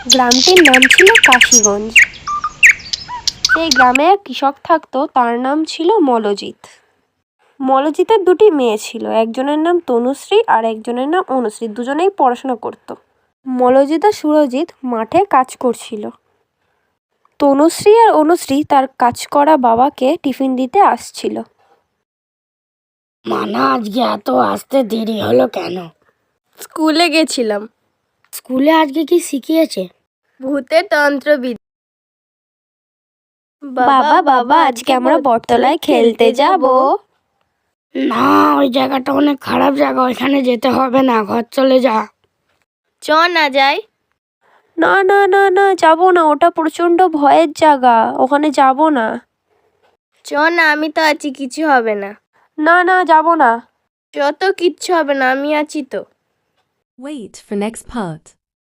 গ্রামটির নাম ছিল কাশীগঞ্জ। সেই গ্রামে এক কৃষক থাকতো, তার নাম ছিল মলজিৎ। মলজিতের দুটি মেয়ে ছিল, একজনের নাম তনুশ্রী আর একজনের নাম অনুশ্রী। দুজনেই পড়াশোনা করত। মলজিৎ আর সুরজিৎ মাঠে কাজ করছিল। তনুশ্রী আর অনুশ্রী তার কাজ করা বাবাকে টিফিন দিতে আসছিল। মানা, আজকে এত আসতে দেরি হলো কেন? স্কুলে গেছিলাম। স্কুলে আজকে কি শিখিয়েছে? ভূতের তন্ত্রবিদ্যা। বাবা বাবা, আজকে আমরা বটতলায় খেলতে যাব। না, ওই জায়গাটা অনেক খারাপ জায়গা, ওইখানে যেতে হবে না, ঘর চলে যা। চ না যাই। না না না না, যাবো না, ওটা প্রচন্ড ভয়ের জায়গা, ওখানে যাব না। চ না, আমি তো আছি, কিছু হবে না। না না, যাব না। যত কিচ্ছু হবে না, আমি আছি তো। Wait for next part.